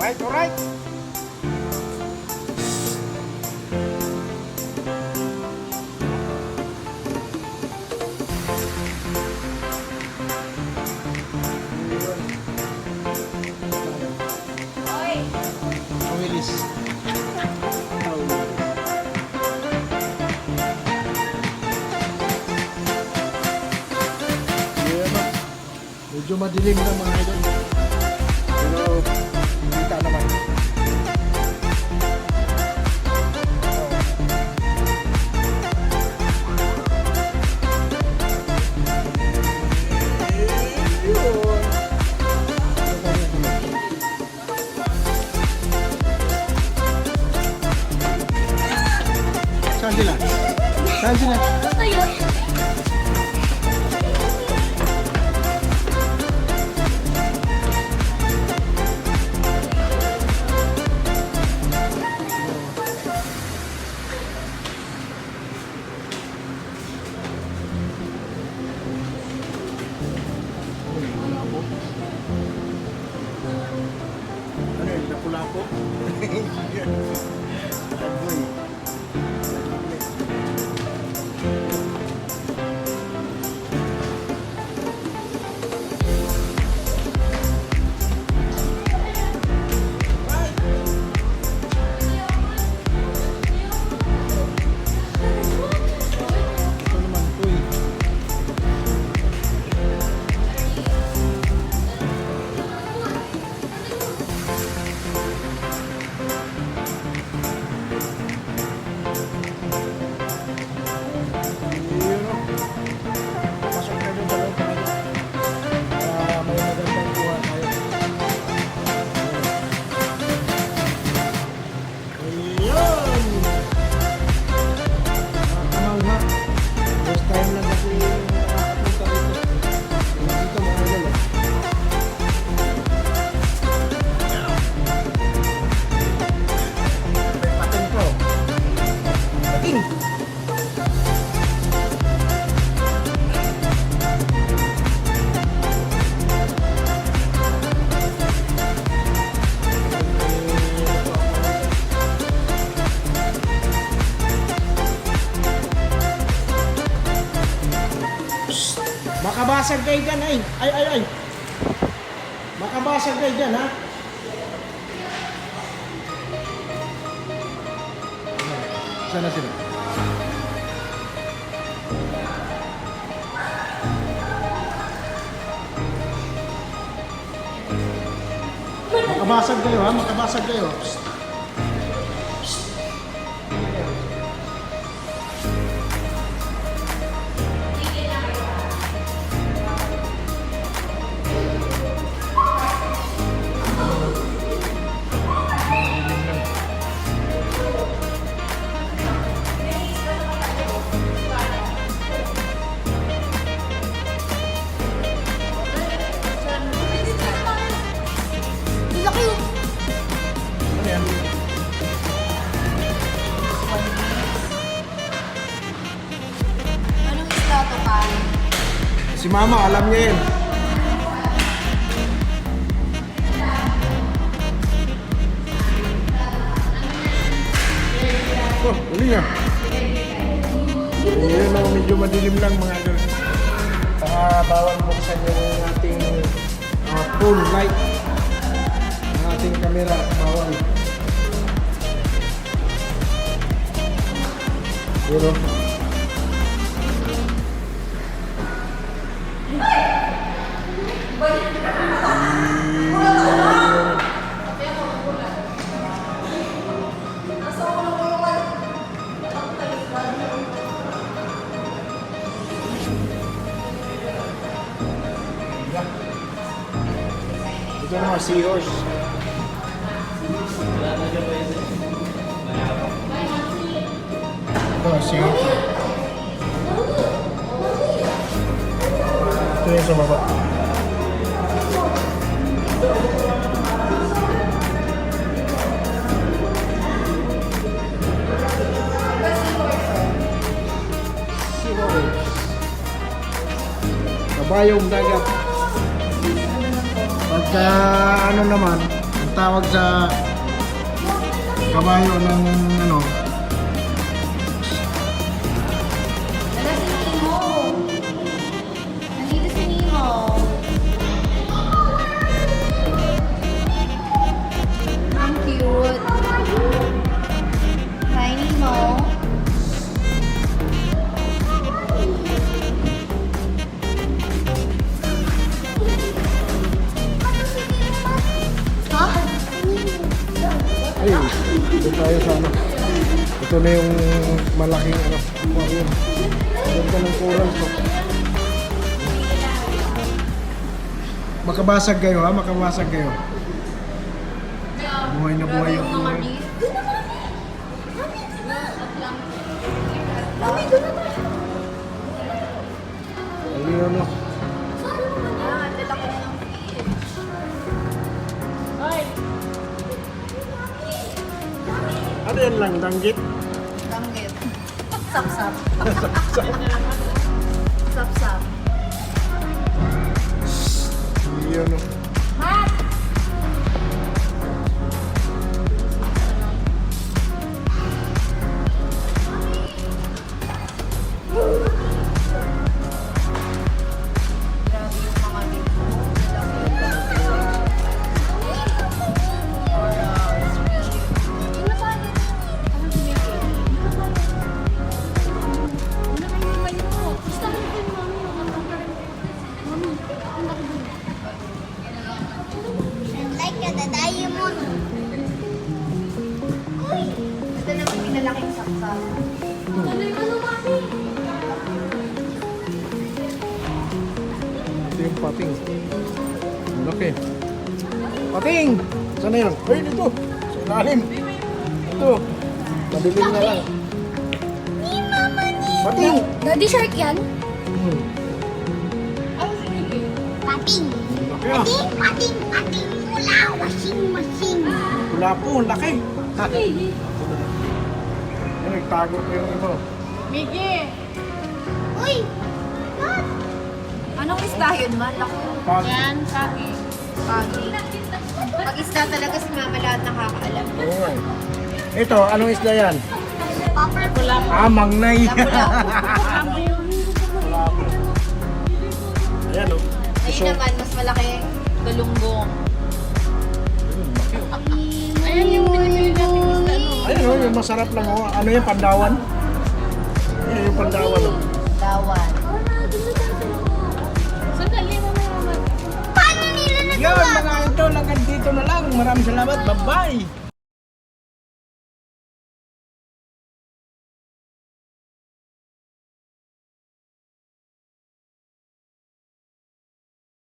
Alright, alright. Wilis. Medyo madilim na mga idol. Pero kita naman. Saan sila? Saan sila? Ano yun? Lapu-lapu? Agoy. Ito naman po eh. Pasok na doon sa loob para may magandang kuha tayo. Ayun! Kamangha. First time lang kasi nakakapunta rito. Dito mga idol. May pating po. Pating! Makabasag kayo dyan, ay! Ay! Makabasag kayo dyan, ha? Saan na sila? Makabasag kayo, ha? Makabasag kayo. Psst. Ano yan? Anong isla to, Pal? Si Mama, alam niya yan. Oh, uli niya. Ayan o, medyo madilim lang mga idol. Bawal buksan yung ating full light. Ang ating camera, bawal. Pero ito naman, seahorse. Ito, seahorse. Ito yung sa baba. Seahorse. Kabayong dagat. Pagka ano naman, tawag sa kabayo ng ano? Wala si Nemo. Nandito si Nemo. Ang cute. Hi, Nemo. Ha? Ay, ito tayo sa ano. Ito na yung malaking ano, aquarium. Ganda ng coral to. Makabasag kayo ha, makabasag kayo. Buhay na buhay yung coral. Ayun ano. Ano yan lang, danggit? Langgit. Sap-sap. Sap-sap. Ayun ano. Mat! Grabe yung mga dito. Like the diamond. Ito naman pinalaking sap-sap. Ito yung pating. Okay. Pating! Saan na yun? Ay, dito! Sa ilalim! Ito! Madilim na lang. Ni mama ni. Pating! Daddy Shark yan? Hmm. Pating. Laki ah! Pating, pating, pating mula washing machine. Wala po, ang laki! Ay, nagtago ko yung iba. Uy! Dad! Anong isda yun, Ma? Laki. Pag, Kagi. Pag isda talaga si Mama lahat nakakaalam. oo nga eh. Ito, anong isda yan? Popper. Ah, mangnay! Lapu-lapu. Wala po. Ayan o. Ayun naman, mas malaki galunggong. Ayan yung pinipili natin isda, no? Ayun o, yung masarap lang o. Ano yung pandawan? Ayun yung pandawan o. Dawan. Sandali, Mama. Paano nila Yan, nagawa? mga ito, hanggang dito na lang. Maraming salamat. Bye-bye!